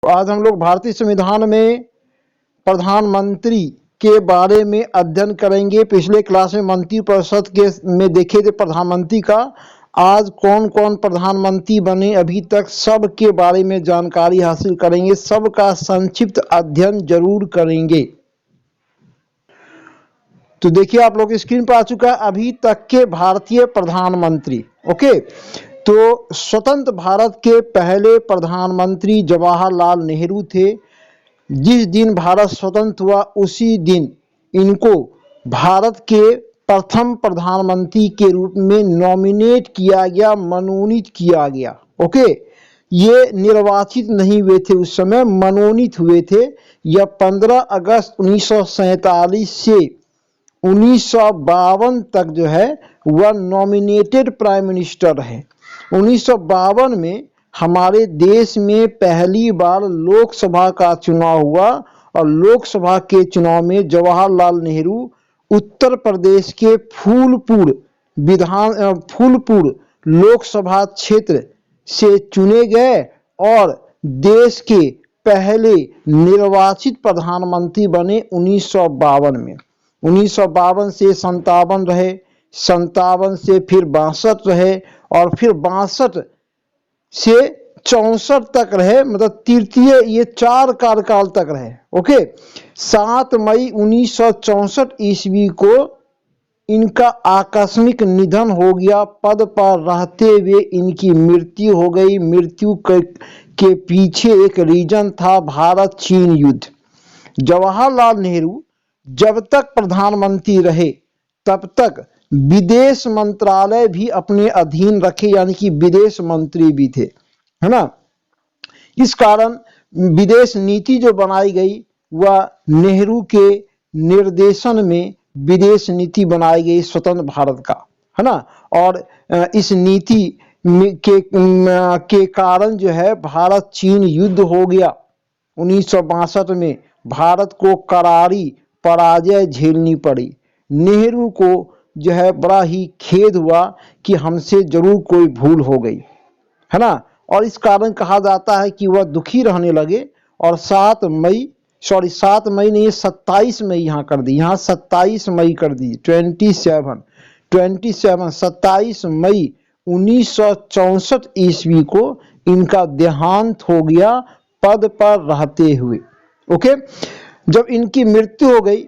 आज हम लोग भारतीय संविधान में प्रधानमंत्री के बारे में अध्ययन करेंगे। पिछले क्लास में मंत्री परिषद के में देखे थे प्रधानमंत्री का। आज कौन कौन प्रधानमंत्री बने अभी तक, सब के बारे में जानकारी हासिल करेंगे, सबका संक्षिप्त अध्ययन जरूर करेंगे। तो देखिए आप लोग स्क्रीन पर आ चुका है अभी तक के भारतीय प्रधानमंत्री। ओके, तो स्वतंत्र भारत के पहले प्रधानमंत्री जवाहरलाल नेहरू थे। जिस दिन भारत स्वतंत्र हुआ उसी दिन इनको भारत के प्रथम प्रधानमंत्री के रूप में नॉमिनेट किया गया, मनोनीत किया गया। ओके, ये निर्वाचित नहीं हुए थे, उस समय मनोनीत हुए थे। यह 15 अगस्त 1947 से 1952 तक जो है वह नॉमिनेटेड प्राइम मिनिस्टर है। 1952 में हमारे देश में पहली बार लोकसभा का चुनाव हुआ और लोकसभा के चुनाव में जवाहरलाल नेहरू उत्तर प्रदेश के फूलपुर लोकसभा क्षेत्र से चुने गए और देश के पहले निर्वाचित प्रधानमंत्री बने 1952 में। 1952 से 57 रहे, 57 से फिर 62 रहे और फिर 62 से 64 तक रहे, मतलब तृतीय ये 4 कार्यकाल तक रहे। ओके, 7 मई 1964 ईस्वी को इनका आकस्मिक निधन हो गया। पद पर रहते हुए इनकी मृत्यु हो गई। मृत्यु के पीछे एक रीजन था भारत चीन युद्ध। जवाहरलाल नेहरू जब तक प्रधानमंत्री रहे तब तक विदेश मंत्रालय भी अपने अधीन रखे, यानी कि विदेश मंत्री भी थे, है ना। इस कारण विदेश नीति जो बनाई गई वह नेहरू के निर्देशन में विदेश नीति बनाई गई स्वतंत्र भारत का, है ना। और इस नीति के कारण जो है भारत चीन युद्ध हो गया। 1962 में भारत को करारी पराजय झेलनी पड़ी। नेहरू को जो है बड़ा ही खेद हुआ कि हमसे जरूर कोई भूल हो गई, है ना। और इस कारण कहा जाता है कि वह दुखी रहने लगे और 7 मई नहीं 27 मई यहाँ कर दी, यहाँ 27 मई कर दी, 27 मई 1964 ईस्वी को इनका देहांत हो गया पद पर रहते हुए। ओके, जब इनकी मृत्यु हो गई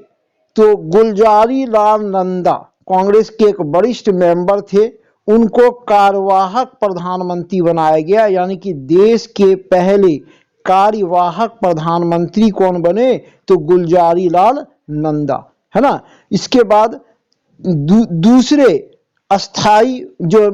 तो गुलजारी लाल नंदा कांग्रेस के एक वरिष्ठ मेंबर थे, उनको कार्यवाहक प्रधानमंत्री बनाया गया। यानी कि देश के पहले कार्यवाहक प्रधानमंत्री कौन बने, तो गुलजारी लाल नंदा, है ना। इसके बाद दूसरे अस्थाई जो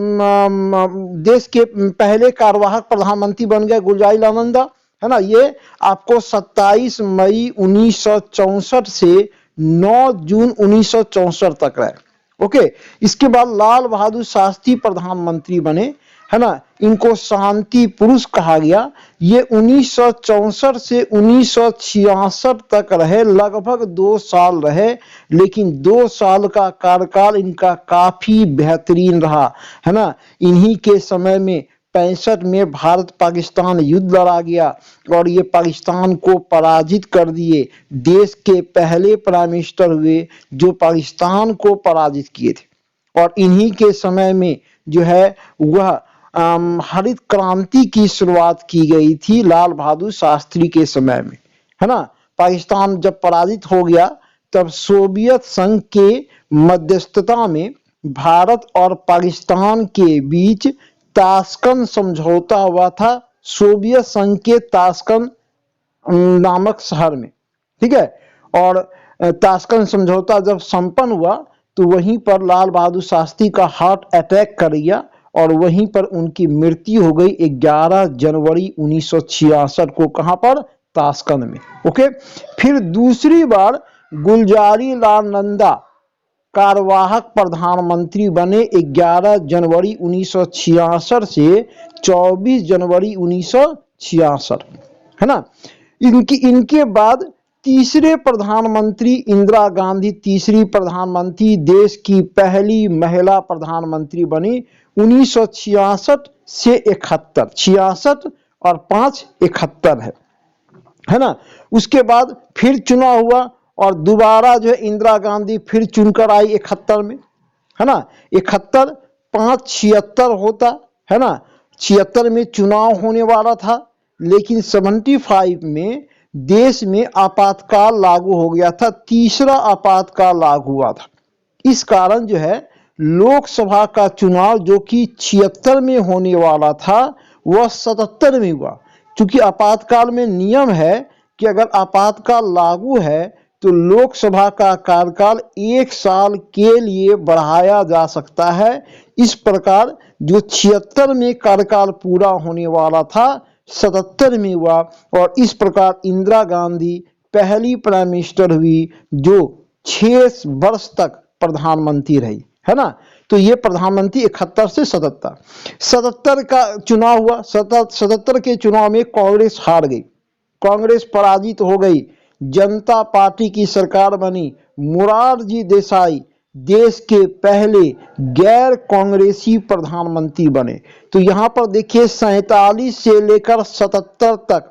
देश के पहले कार्यवाहक प्रधानमंत्री बन गए गुलजारी लाल नंदा, है ना। ये आपको 27 मई 1964 से 9 जून 1964 तक रहे। ओके, इसके बाद लाल बहादुर शास्त्री प्रधानमंत्री बने, है ना। इनको शांति पुरुष कहा गया। ये 1964 से 1966 तक रहे, लगभग 2 साल रहे, लेकिन 2 साल का कार्यकाल इनका काफी बेहतरीन रहा, है ना। इन्हीं के समय में 65 में भारत पाकिस्तान युद्ध लड़ा गया और ये पाकिस्तान को पराजित कर दिए। देश के पहले प्राइम मिनिस्टर हुए जो पाकिस्तान को पराजित किए थे। और इन्हीं के समय में जो है वह हरित क्रांति की शुरुआत की गई थी लाल बहादुर शास्त्री के समय में, है ना। पाकिस्तान जब पराजित हो गया तब सोवियत संघ के मध्यस्थता में भारत और पाकिस्तान के बीच ताशकंद समझौता हुआ था, सोवियत संघ के ताशकंद नामक शहर में, ठीक है। और ताशकंद समझौता जब संपन्न हुआ तो वहीं पर लाल बहादुर शास्त्री का हार्ट अटैक कर गया और वहीं पर उनकी मृत्यु हो गई 11 जनवरी 1966 को। कहां पर? ताशकंद में। ओके, फिर दूसरी बार गुलजारी लाल नंदा कार्यवाहक प्रधानमंत्री बने 11 जनवरी 1966 से 24 जनवरी 1966, है ना। इनके बाद तीसरे प्रधानमंत्री इंदिरा गांधी तीसरी प्रधानमंत्री, देश की पहली महिला प्रधानमंत्री बनी 1966 से 71, 66 और 5 71 है। है ना। उसके बाद फिर चुनाव हुआ और दोबारा जो है इंदिरा गांधी फिर चुनकर आई 71 में, है ना। 71, 5, 76 होता है ना। 76 में चुनाव होने वाला था, लेकिन 75 में देश में आपातकाल लागू हो गया था, तीसरा आपातकाल लागू हुआ था। इस कारण जो है लोकसभा का चुनाव जो कि 76 में होने वाला था वह 77 में हुआ। क्योंकि आपातकाल में नियम है कि अगर आपातकाल लागू है तो लोकसभा का कार्यकाल 1 साल के लिए बढ़ाया जा सकता है। इस प्रकार जो 76 में कार्यकाल पूरा होने वाला था 77 में हुआ, और इस प्रकार इंदिरा गांधी पहली प्राइम मिनिस्टर हुई जो 6 वर्ष तक प्रधानमंत्री रही, है ना। तो ये प्रधानमंत्री 71 से 77, 77 का चुनाव हुआ। 77 के चुनाव में कांग्रेस हार गई, कांग्रेस पराजित हो गई, जनता पार्टी की सरकार बनी। मोरारजी देसाई देश के पहले गैर कांग्रेसी प्रधानमंत्री बने। तो यहां पर देखिए 47 से लेकर 77 तक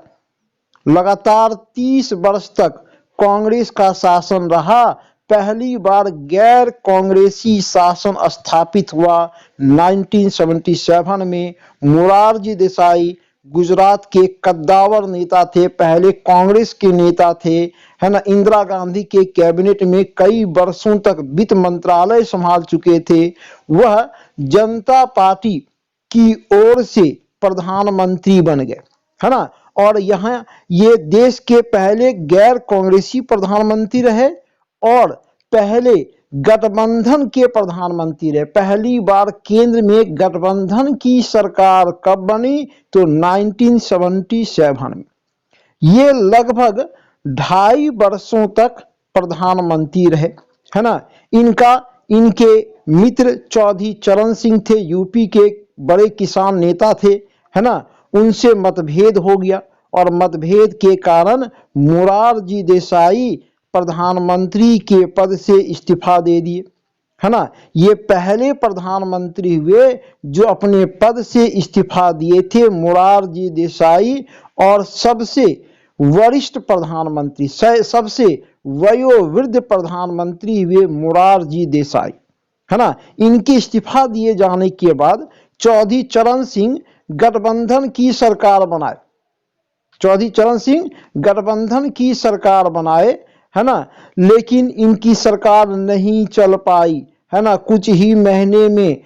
लगातार 30 वर्ष तक कांग्रेस का शासन रहा। पहली बार गैर कांग्रेसी शासन स्थापित हुआ 1977 में। मोरारजी देसाई गुजरात के कद्दावर नेता थे, पहले कांग्रेस के नेता थे, है ना। इंदिरा गांधी के कैबिनेट में कई वर्षों तक वित्त मंत्रालय संभाल चुके थे। वह जनता पार्टी की ओर से प्रधानमंत्री बन गए, है ना। और यहाँ ये देश के पहले गैर कांग्रेसी प्रधानमंत्री रहे और पहले गठबंधन के प्रधानमंत्री रहे। पहली बार केंद्र में गठबंधन की सरकार कब बनी तो 1977 में। ये लगभग 2.5 वर्षों तक प्रधानमंत्री रहे, है ना। इनके मित्र चौधरी चरण सिंह थे, यूपी के बड़े किसान नेता थे, है ना। उनसे मतभेद हो गया और मतभेद के कारण मोरारजी देसाई प्रधानमंत्री के पद से इस्तीफा दे दिए, है ना। ये पहले प्रधानमंत्री हुए जो अपने पद से इस्तीफा दिए थे, मोरारजी देसाई। और सबसे वरिष्ठ प्रधानमंत्री, सबसे वयोवृद्ध प्रधानमंत्री हुए मोरारजी देसाई, है ना। इनके इस्तीफा दिए जाने के बाद चौधरी चरण सिंह गठबंधन की सरकार बनाए, चौधरी चरण सिंह गठबंधन की सरकार बनाए, है ना। लेकिन इनकी सरकार नहीं चल पाई, है ना। कुछ ही महीने में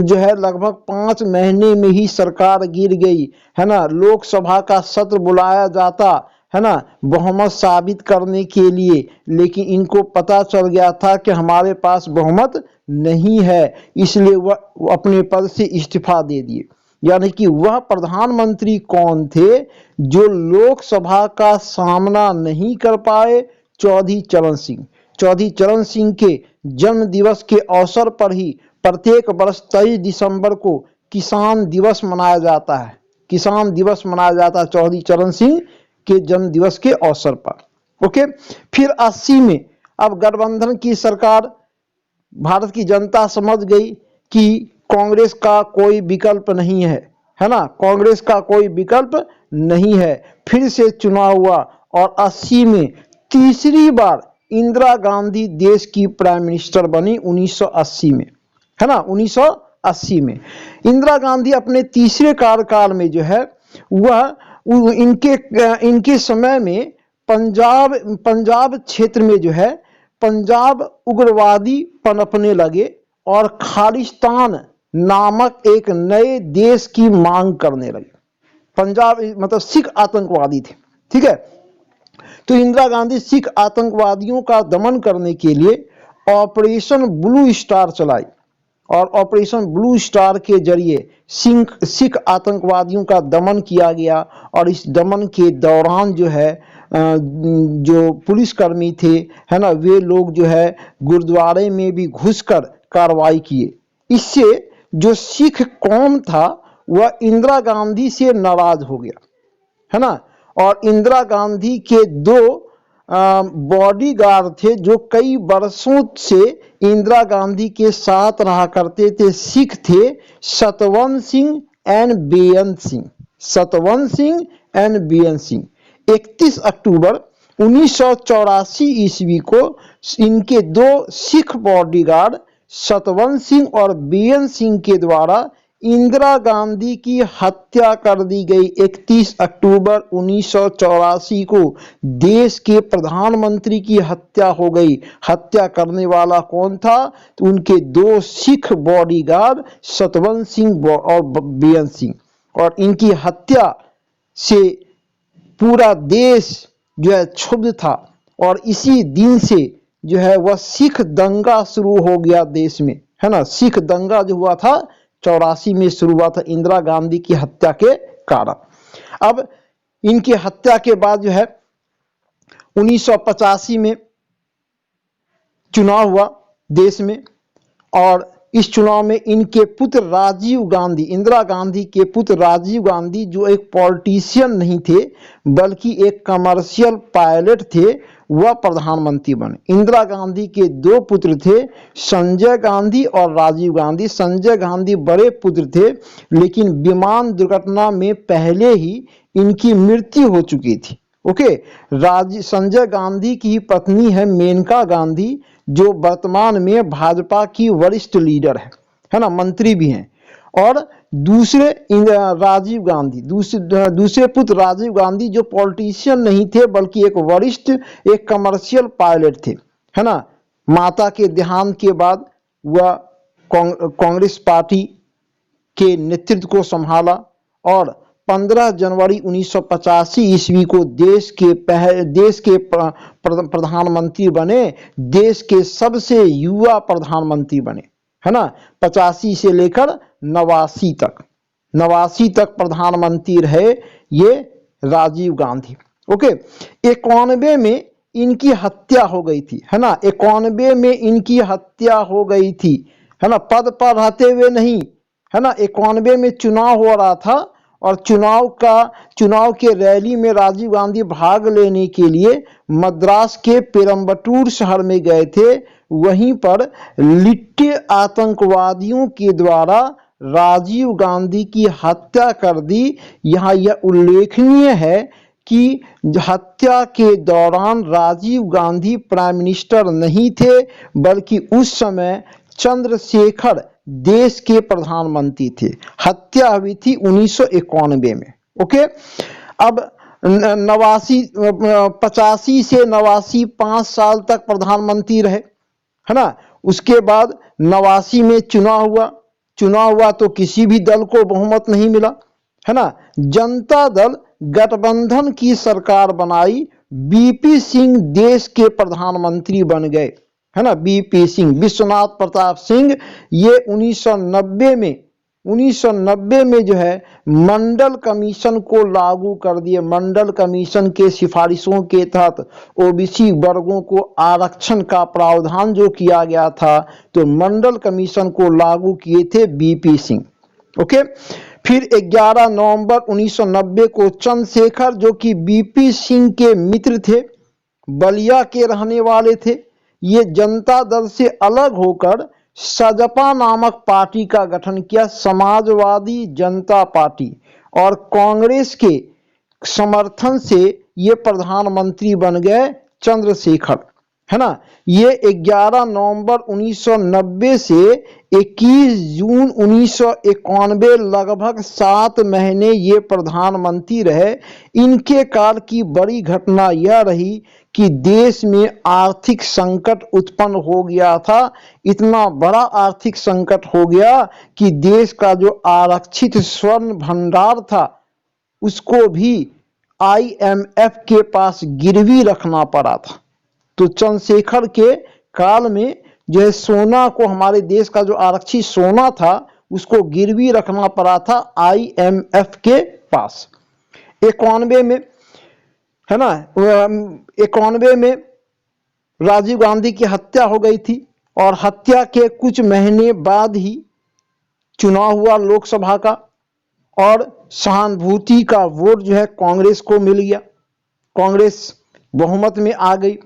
जो है लगभग 5 महीने में ही सरकार गिर गई, है ना। लोकसभा का सत्र बुलाया जाता, है ना, बहुमत साबित करने के लिए, लेकिन इनको पता चल गया था कि हमारे पास बहुमत नहीं है, इसलिए वह अपने पद से इस्तीफा दे दिए। यानी कि वह प्रधानमंत्री कौन थे जो लोकसभा का सामना नहीं कर पाए? चौधरी चरण सिंह। चौधरी चरण सिंह के जन्म दिवस के अवसर पर ही प्रत्येक वर्ष 23 दिसंबर को किसान दिवस मनाया जाता है, किसान दिवस मनाया जाता है चौधरी चरण सिंह के जन्म दिवस के अवसर पर। ओके, फिर 80 में अब गठबंधन की सरकार, भारत की जनता समझ गई कि कांग्रेस का कोई विकल्प नहीं है, है ना, कांग्रेस का कोई विकल्प नहीं है। फिर से चुनाव हुआ और 80 में तीसरी बार इंदिरा गांधी देश की प्राइम मिनिस्टर बनी 1980 में, है ना। 1980 में इंदिरा गांधी अपने तीसरे कार्यकाल में जो है वह इनके समय में पंजाब क्षेत्र में जो है पंजाब उग्रवादी पनपने लगे और खालिस्तान नामक एक नए देश की मांग करने लगे। पंजाब मतलब सिख आतंकवादी थे, ठीक है। तो इंदिरा गांधी सिख आतंकवादियों का दमन करने के लिए ऑपरेशन ब्लू स्टार चलाई और ऑपरेशन ब्लू स्टार के जरिए सिख आतंकवादियों का दमन किया गया। और इस दमन के दौरान जो है जो पुलिसकर्मी थे, है ना, वे लोग जो है गुरुद्वारे में भी घुसकर कार्रवाई किए। इससे जो सिख कौम था वह इंदिरा गांधी से नाराज हो गया, है ना। और इंदिरा गांधी के 2 बॉडीगार्ड थे जो कई वर्षों से इंदिरा गांधी के साथ रहा करते थे, सिख थे, सतवंत सिंह एंड बेअंत सिंह, सतवंत सिंह एंड बेअंत सिंह। 31 अक्टूबर 1984 ईस्वी को इनके दो सिख बॉडीगार्ड सतवंत सिंह और बीएन सिंह के द्वारा इंदिरा गांधी की हत्या कर दी गई। 31 अक्टूबर 1984 को देश के प्रधानमंत्री की हत्या हो गई। हत्या करने वाला कौन था? तो उनके दो सिख बॉडीगार्ड सतवंत सिंह और बीएन सिंह। और इनकी हत्या से पूरा देश जो है क्षुब्ध था और इसी दिन से जो है वह सिख दंगा शुरू हो गया देश में, है ना। सिख दंगा जो हुआ था 84 में शुरू हुआ था इंदिरा गांधी की हत्या के कारण। अब इनकी हत्या के बाद जो है 1985 में चुनाव हुआ देश में और इस चुनाव में इनके पुत्र राजीव गांधी, इंदिरा गांधी के पुत्र राजीव गांधी जो एक पॉलिटिशियन नहीं थे बल्कि एक कमर्शियल पायलट थे, वह प्रधानमंत्री बने। इंदिरा गांधी के दो पुत्र थे, संजय गांधी और राजीव गांधी। संजय गांधी बड़े पुत्र थे लेकिन विमान दुर्घटना में पहले ही इनकी मृत्यु हो चुकी थी। ओके, संजय गांधी की पत्नी है मेनका गांधी जो वर्तमान में भाजपा की वरिष्ठ लीडर है ना, मंत्री भी हैं। और दूसरे राजीव गांधी, दूसरे पुत्र राजीव गांधी जो पॉलिटिशियन नहीं थे बल्कि एक वरिष्ठ एक कमर्शियल पायलट थे, है ना। माता के देहांत के बाद वह कांग्रेस पार्टी के नेतृत्व को संभाला और 15 जनवरी 1985 ईस्वी को देश के प्रधानमंत्री बने। देश के सबसे युवा प्रधानमंत्री बने, है ना। 85 से लेकर 89 तक प्रधानमंत्री रहे ये राजीव गांधी। ओके, 91 में इनकी हत्या हो गई थी, है ना। 91 में इनकी हत्या हो गई थी, है ना, पद पर रहते हुए नहीं, है ना। 91 में चुनाव हो रहा था और चुनाव के रैली में राजीव गांधी भाग लेने के लिए मद्रास के पेरम्बटूर शहर में गए थे। वहीं पर लिट्टे आतंकवादियों के द्वारा राजीव गांधी की हत्या कर दी। यहाँ यह उल्लेखनीय है कि हत्या के दौरान राजीव गांधी प्राइम मिनिस्टर नहीं थे बल्कि उस समय चंद्रशेखर देश के प्रधानमंत्री थे। हत्या हुई थी 1991 में। ओके, अब 85 से 89 5 साल तक प्रधानमंत्री रहे, है ना। उसके बाद 89 में चुनाव हुआ तो किसी भी दल को बहुमत नहीं मिला, है ना। जनता दल गठबंधन की सरकार बनाई। बीपी सिंह देश के प्रधानमंत्री बन गए, है ना। बीपी सिंह, विश्वनाथ प्रताप सिंह, ये 1990 में जो है मंडल कमीशन को लागू कर दिए। मंडल कमीशन के सिफारिशों के तहत ओबीसी वर्गों को आरक्षण का प्रावधान जो किया गया था, तो मंडल कमीशन को लागू किए थे बीपी सिंह। ओके, फिर 11 नवंबर 1990 को चंद्रशेखर जो कि बीपी सिंह के मित्र थे, बलिया के रहने वाले थे, ये जनता दल से अलग होकर सजपा नामक पार्टी का गठन किया, समाजवादी जनता पार्टी, और कांग्रेस के समर्थन से ये प्रधानमंत्री बन गए चंद्रशेखर, है ना। ये 11 नवंबर 1990 से 21 जून 1991 लगभग 7 महीने ये प्रधानमंत्री रहे। इनके काल की बड़ी घटना यह रही कि देश में आर्थिक संकट उत्पन्न हो गया था। इतना बड़ा आर्थिक संकट हो गया कि देश का जो आरक्षित स्वर्ण भंडार था उसको भी IMF के पास गिरवी रखना पड़ा था। तो चंद्रशेखर के काल में जो है सोना को, हमारे देश का जो आरक्षित सोना था उसको गिरवी रखना पड़ा था IMF के पास। 91 में, है ना, 91 में राजीव गांधी की हत्या हो गई थी और हत्या के कुछ महीने बाद ही चुनाव हुआ लोकसभा का और सहानुभूति का वोट जो है कांग्रेस को मिल गया। कांग्रेस बहुमत में आ गई,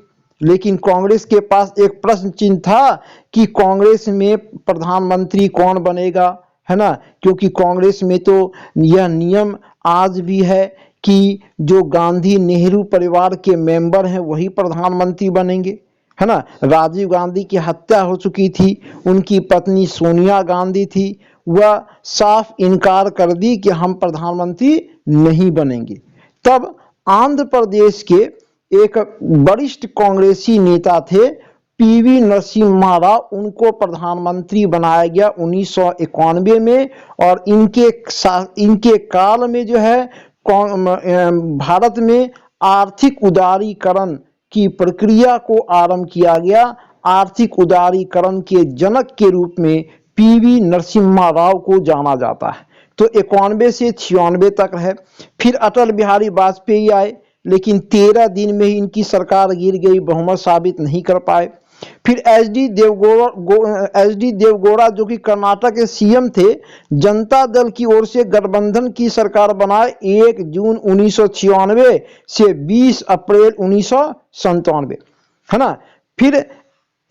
लेकिन कांग्रेस के पास एक प्रश्न चिन्ह था कि कांग्रेस में प्रधानमंत्री कौन बनेगा, है ना, क्योंकि कांग्रेस में तो यह नियम आज भी है कि जो गांधी नेहरू परिवार के मेंबर हैं वही प्रधानमंत्री बनेंगे, है ना। राजीव गांधी की हत्या हो चुकी थी, उनकी पत्नी सोनिया गांधी थी, वह साफ इनकार कर दी कि हम प्रधानमंत्री नहीं बनेंगे। तब आंध्र प्रदेश के एक वरिष्ठ कांग्रेसी नेता थे पीवी नरसिम्हा राव, उनको प्रधानमंत्री बनाया गया 1991 में। और इनके काल में जो है भारत में आर्थिक उदारीकरण की प्रक्रिया को आरंभ किया गया। आर्थिक उदारीकरण के जनक के रूप में पीवी नरसिम्हा राव को जाना जाता है। तो 91 से 96 तक रहे। फिर अटल बिहारी वाजपेयी आए, लेकिन 13 दिन में ही इनकी सरकार गिर गई, बहुमत साबित नहीं कर पाए। फिर एच डी देवगौड़ा जो कि कर्नाटक के सीएम थे, जनता दल की ओर से गठबंधन की सरकार बनाए 1 जून 1996 से 20 अप्रैल 1997, है ना। फिर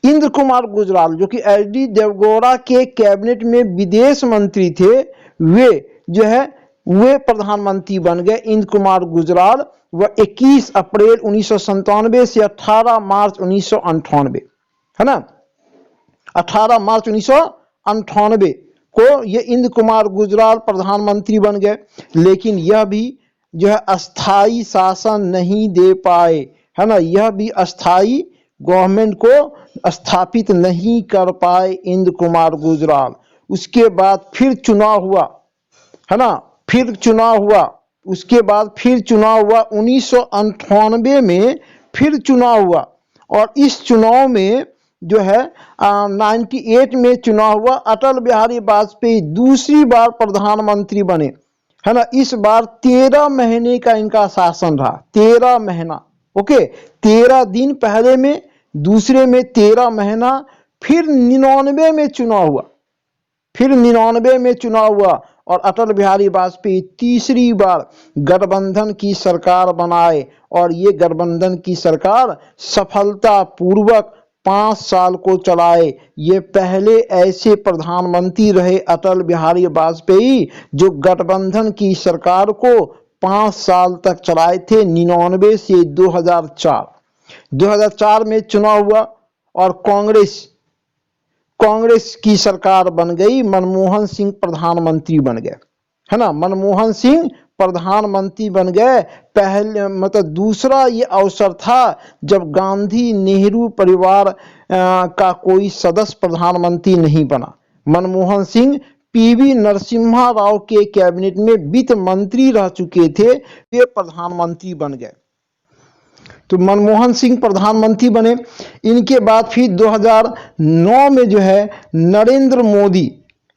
इंद्र कुमार गुजराल जो कि एच डी देवगौड़ा के कैबिनेट में विदेश मंत्री थे, वे प्रधानमंत्री बन गए, इंद्र कुमार गुजराल। वह 21 अप्रैल 1997 से 18 मार्च 1998, है ना, 18 मार्च 1998 को ये इंद्र कुमार गुजराल प्रधानमंत्री बन गए। लेकिन यह भी जो है अस्थाई शासन नहीं दे पाए, है ना, यह भी अस्थाई गवर्नमेंट को स्थापित नहीं कर पाए इंद्र कुमार गुजराल। उसके बाद फिर चुनाव हुआ, है ना, फिर चुनाव हुआ, उसके बाद फिर चुनाव हुआ 1998 में, फिर चुनाव हुआ। और इस चुनाव में जो है 98 में चुनाव हुआ, अटल बिहारी वाजपेयी दूसरी बार प्रधानमंत्री बने, है ना। इस बार 13 महीने का इनका शासन रहा, 13 महीना, ओके, 13 दिन पहले में, दूसरे में 13 महीना। फिर 99 में चुनाव हुआ, फिर 99 में चुनाव हुआ और अटल बिहारी वाजपेयी तीसरी बार गठबंधन की सरकार बनाए। और ये गठबंधन की सरकार सफलतापूर्वक 5 साल को चलाए। ये पहले ऐसे प्रधानमंत्री रहे अटल बिहारी वाजपेयी जो गठबंधन की सरकार को 5 साल तक चलाए थे, 99 से 2004। 2004 में चुनाव हुआ और कांग्रेस की सरकार बन गई, मनमोहन सिंह प्रधानमंत्री बन गए, है ना, मनमोहन सिंह प्रधानमंत्री बन गए। पहले मतलब दूसरा ये अवसर था जब गांधी नेहरू परिवार का कोई सदस्य प्रधानमंत्री नहीं बना। मनमोहन सिंह पीवी नरसिम्हा राव के कैबिनेट में वित्त मंत्री रह चुके थे, वे प्रधानमंत्री बन गए। तो मनमोहन सिंह प्रधानमंत्री बने। इनके बाद फिर 2009 में जो है नरेंद्र मोदी,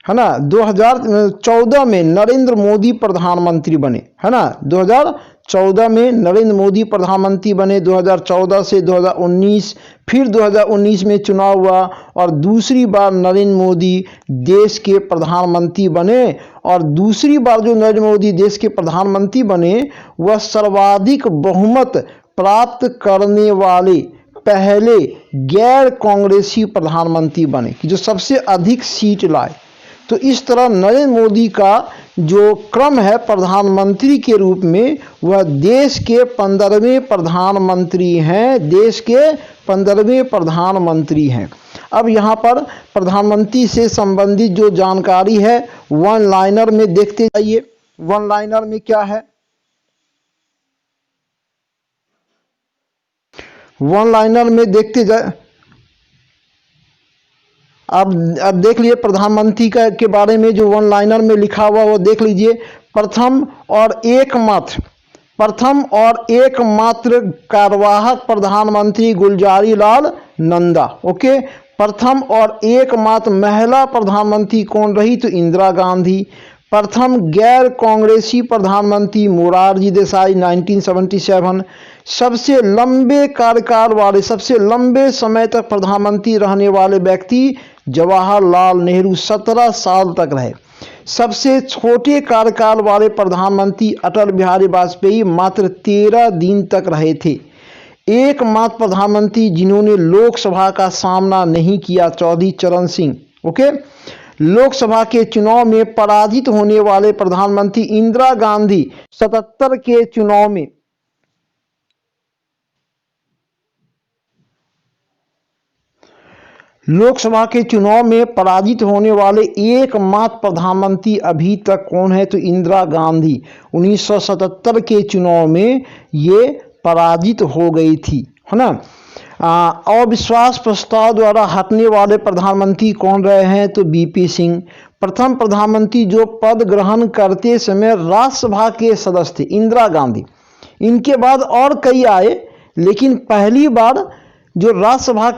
है ना, 2014 में नरेंद्र मोदी प्रधानमंत्री बने, है ना, 2014 में नरेंद्र मोदी प्रधानमंत्री बने। 2014 से 2019, फिर 2019 में चुनाव हुआ और दूसरी बार नरेंद्र मोदी देश के प्रधानमंत्री बने। और दूसरी बार जो नरेंद्र मोदी देश के प्रधानमंत्री बने, वह सर्वाधिक बहुमत प्राप्त करने वाले पहले गैर कांग्रेसी प्रधानमंत्री बने, कि जो सबसे अधिक सीट लाए। तो इस तरह नरेंद्र मोदी का जो क्रम है प्रधानमंत्री के रूप में, वह देश के 15वें प्रधानमंत्री हैं, देश के 15वें प्रधानमंत्री हैं। अब यहाँ पर प्रधानमंत्री से संबंधित जो जानकारी है वन लाइनर में देखते जाइए। वन लाइनर में क्या है, वन लाइनर में देखते जाए। अब देख लीजिए प्रधानमंत्री के बारे में जो वन लाइनर में लिखा हुआ वो देख लीजिए। प्रथम और एकमात्र कार्यवाहक प्रधानमंत्री गुलजारी लाल नंदा। ओके, प्रथम और एकमात्र महिला प्रधानमंत्री कौन रही, तो इंदिरा गांधी। प्रथम गैर कांग्रेसी प्रधानमंत्री मोरारजी देसाई 1977। सबसे लंबे कार्यकाल वाले, सबसे लंबे समय तक प्रधानमंत्री रहने वाले व्यक्ति जवाहरलाल नेहरू, 17 साल तक रहे। सबसे छोटे कार्यकाल वाले प्रधानमंत्री अटल बिहारी वाजपेयी मात्र 13 दिन तक रहे थे। एकमात्र प्रधानमंत्री जिन्होंने लोकसभा का सामना नहीं किया, चौधरी चरण सिंह। ओके, लोकसभा के चुनाव में पराजित होने वाले प्रधानमंत्री इंदिरा गांधी 77 के चुनाव में लोकसभा के चुनाव में पराजित होने वाले एकमात्र प्रधानमंत्री अभी तक कौन है? तो इंदिरा गांधी 1977 के चुनाव में ये पराजित हो गई थी, है ना। अविश्वास प्रस्ताव द्वारा हटने वाले प्रधानमंत्री कौन रहे हैं? तो बीपी सिंह। प्रथम प्रधानमंत्री जो पद ग्रहण करते समय राज्यसभा के सदस्य थे इंदिरा गांधी। इनके बाद और कई आए, लेकिन पहली बार जो राज्यसभा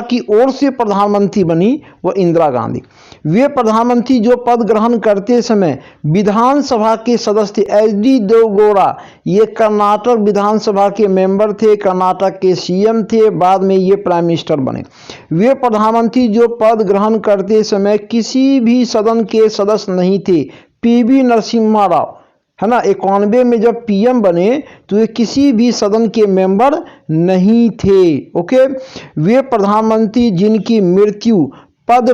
की ओर से प्रधानमंत्री बनी वो इंदिरा गांधी। वे प्रधानमंत्री जो पद ग्रहण करते समय विधानसभा के सदस्य थे एच.डी. देवेगौड़ा। ये कर्नाटक विधानसभा के मेंबर थे, कर्नाटक के सीएम थे, बाद में ये प्राइम मिनिस्टर बने। वे प्रधानमंत्री जो पद ग्रहण करते समय किसी भी सदन के सदस्य नहीं थे। पी.वी. नरसिम्हा राव, है ना, 91 में जब पीएम बने तो ये किसी भी सदन के मेंबर नहीं थे। ओके, वे प्रधानमंत्री जिनकी मृत्यु पद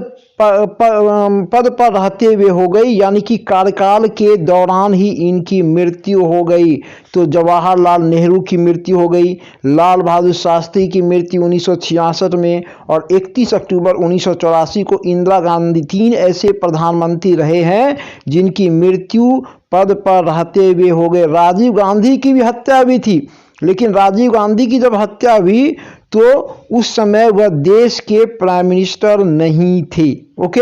पर रहते हुए हो गई, यानी कि कार्यकाल के दौरान ही इनकी मृत्यु हो गई। तो जवाहरलाल नेहरू की मृत्यु हो गई, लाल बहादुर शास्त्री की मृत्यु 1966 में, और 31 अक्टूबर 1984 को इंदिरा गांधी। 3 ऐसे प्रधानमंत्री रहे हैं जिनकी मृत्यु पद पर रहते हुए हो गए। राजीव गांधी की भी हत्या भी थी, लेकिन राजीव गांधी की जब हत्या हुई तो उस समय वह देश के प्राइम मिनिस्टर नहीं थे। ओके,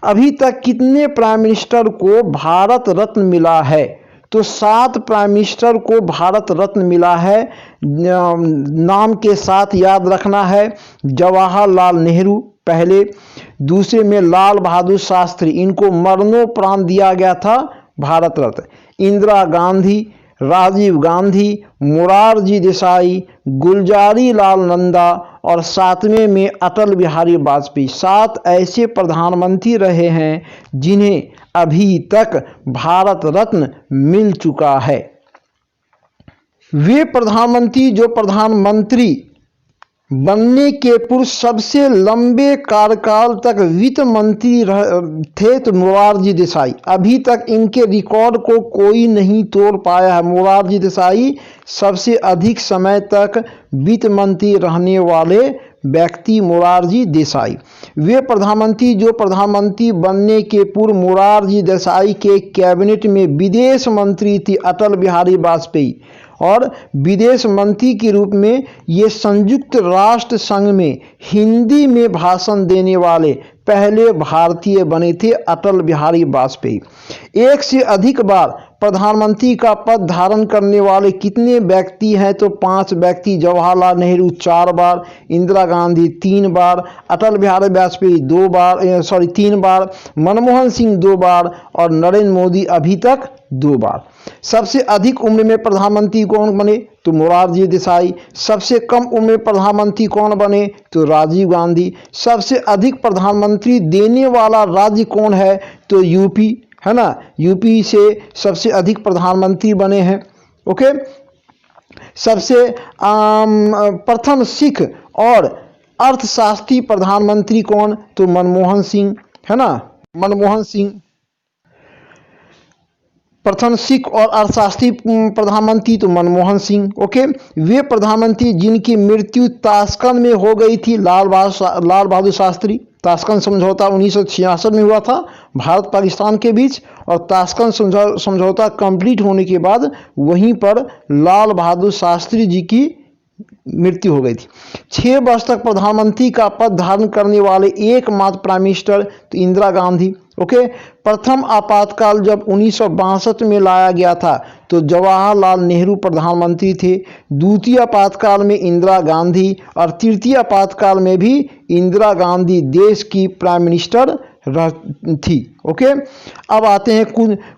अभी तक कितने प्राइम मिनिस्टर को भारत रत्न मिला है? तो 7 प्राइम मिनिस्टर को भारत रत्न मिला है। नाम के साथ याद रखना है। जवाहरलाल नेहरू पहले, दूसरे में लाल बहादुर शास्त्री, इनको मरणोपरांत दिया गया था भारत रत्न। इंदिरा गांधी, राजीव गांधी, मोरारजी देसाई, गुलजारी लाल नंदा, और 7वें में अटल बिहारी वाजपेयी। 7 ऐसे प्रधानमंत्री रहे हैं जिन्हें अभी तक भारत रत्न मिल चुका है। वे प्रधानमंत्री जो प्रधानमंत्री बनने के पूर्व सबसे लंबे कार्यकाल तक वित्त मंत्री थे तो मोरारजी देसाई। अभी तक इनके रिकॉर्ड को कोई नहीं तोड़ पाया है। मोरारजी देसाई सबसे अधिक समय तक वित्त मंत्री रहने वाले व्यक्ति मोरारजी देसाई। वे प्रधानमंत्री जो प्रधानमंत्री बनने के पूर्व मोरारजी देसाई के कैबिनेट में विदेश मंत्री थी अटल बिहारी वाजपेयी, और विदेश मंत्री के रूप में ये संयुक्त राष्ट्र संघ में हिंदी में भाषण देने वाले पहले भारतीय बने थे अटल बिहारी वाजपेयी। एक से अधिक बार प्रधानमंत्री का पद धारण करने वाले कितने व्यक्ति हैं? तो 5 व्यक्ति। जवाहरलाल नेहरू 4 बार, इंदिरा गांधी 3 बार, अटल बिहारी वाजपेयी 3 बार, मनमोहन सिंह 2 बार, और नरेंद्र मोदी अभी तक 2 बार। सबसे अधिक उम्र में प्रधानमंत्री कौन बने? तो मोरारजी देसाई। सबसे कम उम्र में प्रधानमंत्री कौन बने? तो राजीव गांधी। सबसे अधिक प्रधानमंत्री देने वाला राज्य कौन है? तो यूपी, है ना, यूपी से सबसे अधिक प्रधानमंत्री बने हैं। ओके, सबसे प्रथम सिख और अर्थशास्त्री प्रधानमंत्री कौन? तो मनमोहन सिंह, है ना, मनमोहन सिंह प्रथम सिख और अर्थशास्त्री प्रधानमंत्री तो मनमोहन सिंह। ओके, वे प्रधानमंत्री जिनकी मृत्यु ताशकंद में हो गई थी लाल बहादुर शास्त्री। ताशकंद समझौता 1966 में हुआ था भारत पाकिस्तान के बीच, और ताशकंद समझौता कंप्लीट होने के बाद वहीं पर लाल बहादुर शास्त्री जी की मृत्यु हो गई थी। 6 वर्ष तक प्रधानमंत्री का पद धारण करने वाले एकमात्र प्राइम मिनिस्टर तो इंदिरा गांधी। ओके, प्रथम आपातकाल जब 1962 में लाया गया था तो जवाहरलाल नेहरू प्रधानमंत्री थे। द्वितीय आपातकाल में इंदिरा गांधी, और तृतीय आपातकाल में भी इंदिरा गांधी देश की प्राइम मिनिस्टर थी। ओके, अब आते हैं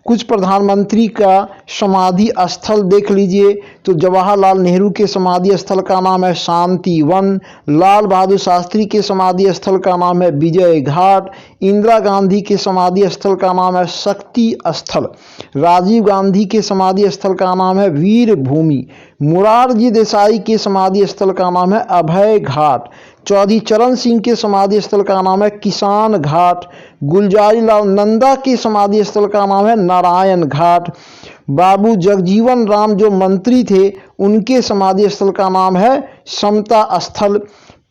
कुछ प्रधानमंत्री का समाधि स्थल देख लीजिए। तो जवाहरलाल नेहरू के समाधि स्थल का नाम है शांति वन, लाल बहादुर शास्त्री के समाधि स्थल का नाम है विजय घाट, इंदिरा गांधी के समाधि स्थल का नाम है शक्ति स्थल, राजीव गांधी के समाधि स्थल का नाम है वीर भूमि, मोरारजी देसाई के समाधि स्थल का नाम है अभय घाट, चौधरी चरण सिंह के समाधि स्थल का नाम है किसान घाट। गुलजारी लाल नंदा के समाधि स्थल का नाम है नारायण घाट। बाबू जगजीवन राम जो मंत्री थे उनके समाधि स्थल का नाम है समता स्थल।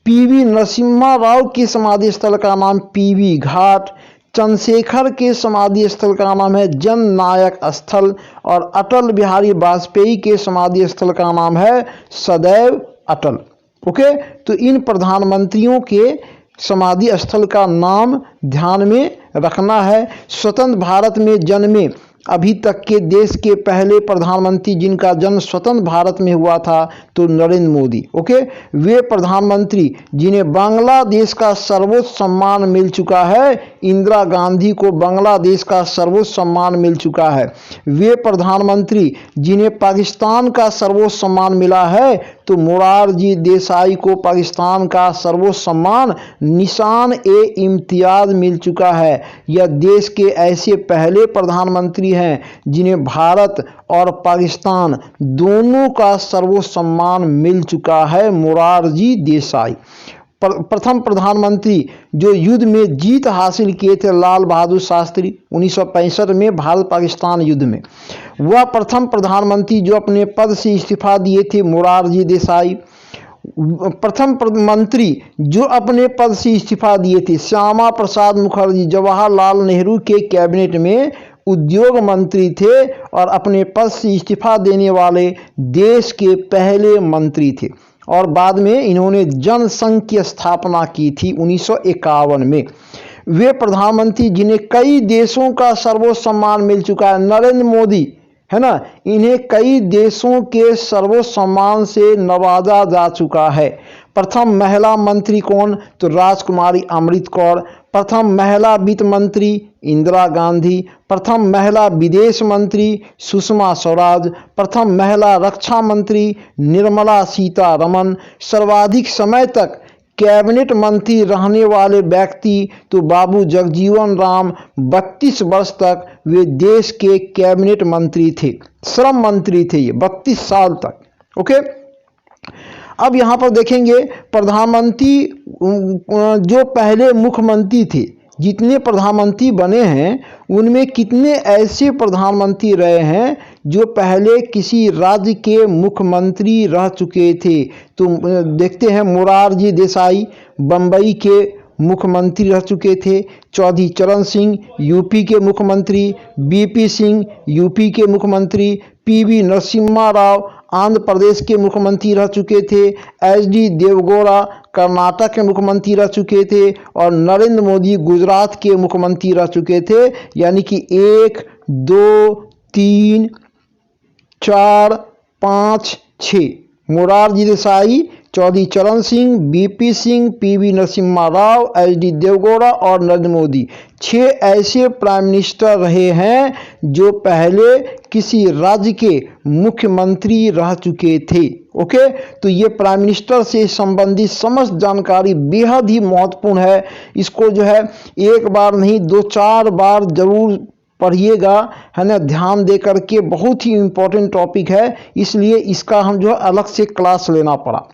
पीवी नरसिम्हा राव के समाधि स्थल का नाम पीवी घाट। चंद्रशेखर के समाधि स्थल का नाम है जन नायक स्थल। और अटल बिहारी वाजपेयी के समाधि स्थल का नाम है सदैव अटल। ओके, तो इन प्रधानमंत्रियों के समाधि स्थल का नाम ध्यान में रखना है। स्वतंत्र भारत में जन्मे अभी तक के देश के पहले प्रधानमंत्री जिनका जन्म स्वतंत्र भारत में हुआ था तो नरेंद्र मोदी। ओके, वे प्रधानमंत्री जिन्हें बांग्लादेश का सर्वोच्च सम्मान मिल चुका है, इंदिरा गांधी को बांग्लादेश का सर्वोच्च सम्मान मिल चुका है। वे प्रधानमंत्री जिन्हें पाकिस्तान का सर्वोच्च सम्मान मिला है तो मोरारजी देसाई को पाकिस्तान का सर्वोच्च सम्मान निशान ए इम्तियाज मिल चुका है। यह देश के ऐसे पहले प्रधानमंत्री हैं जिन्हें भारत और पाकिस्तान दोनों का सर्वोच्च सम्मान मिल चुका है, मोरारजी देसाई। प्रथम प्रधानमंत्री जो युद्ध में जीत हासिल किए थे लाल बहादुर शास्त्री 1965 में भारत पाकिस्तान युद्ध में। वह प्रथम प्रधानमंत्री जो अपने पद से इस्तीफा दिए थे मोरारजी देसाई। प्रथम मंत्री जो अपने पद से इस्तीफा दिए थे श्यामा प्रसाद मुखर्जी जवाहरलाल नेहरू के कैबिनेट में उद्योग मंत्री थे और अपने पद से इस्तीफा देने वाले देश के पहले मंत्री थे। और बाद में इन्होंने जनसंघ की स्थापना की थी 1951 में। वे प्रधानमंत्री जिन्हें कई देशों का सर्वोच्च सम्मान मिल चुका है, नरेंद्र मोदी है ना, इन्हें कई देशों के सर्वोच्च सम्मान से नवाजा जा चुका है। प्रथम महिला मंत्री कौन तो राजकुमारी अमृत कौर। प्रथम महिला वित्त मंत्री इंदिरा गांधी। प्रथम महिला विदेश मंत्री सुषमा स्वराज। प्रथम महिला रक्षा मंत्री निर्मला सीतारमण। सर्वाधिक समय तक कैबिनेट मंत्री रहने वाले व्यक्ति तो बाबू जगजीवन राम 32 वर्ष तक वे देश के कैबिनेट मंत्री थे, श्रम मंत्री थे ये 32 साल तक। ओके, अब यहाँ पर देखेंगे प्रधानमंत्री जो पहले मुख्यमंत्री थे, जितने प्रधानमंत्री बने हैं उनमें कितने ऐसे प्रधानमंत्री रहे हैं जो पहले किसी राज्य के मुख्यमंत्री रह चुके थे। तो देखते हैं मोरारजी देसाई बम्बई के मुख्यमंत्री रह चुके थे। चौधरी चरण सिंह यूपी के मुख्यमंत्री। बीपी सिंह यूपी के मुख्यमंत्री। पीवी नरसिम्हा राव आंध्र प्रदेश के मुख्यमंत्री रह चुके थे। एचडी देवगौड़ा कर्नाटक के मुख्यमंत्री रह चुके थे। और नरेंद्र मोदी गुजरात के मुख्यमंत्री रह चुके थे। यानी कि 1 2 3 4 5 6 Morarji Desai, Chaudhary Charan Singh, VP Singh, PV Narasimha Rao, HD Deve Gowda और नरेंद्र मोदी 6 ऐसे प्राइम मिनिस्टर रहे हैं जो पहले किसी राज्य के मुख्यमंत्री रह चुके थे। ओके, तो ये प्राइम मिनिस्टर से संबंधित समस्त जानकारी बेहद ही महत्वपूर्ण है। इसको जो है एक बार नहीं 2-4 बार जरूर पढ़िएगा, है ना, ध्यान दे करके। बहुत ही इम्पोर्टेंट टॉपिक है, इसलिए इसका हम जो है अलग से क्लास लेना पड़ा।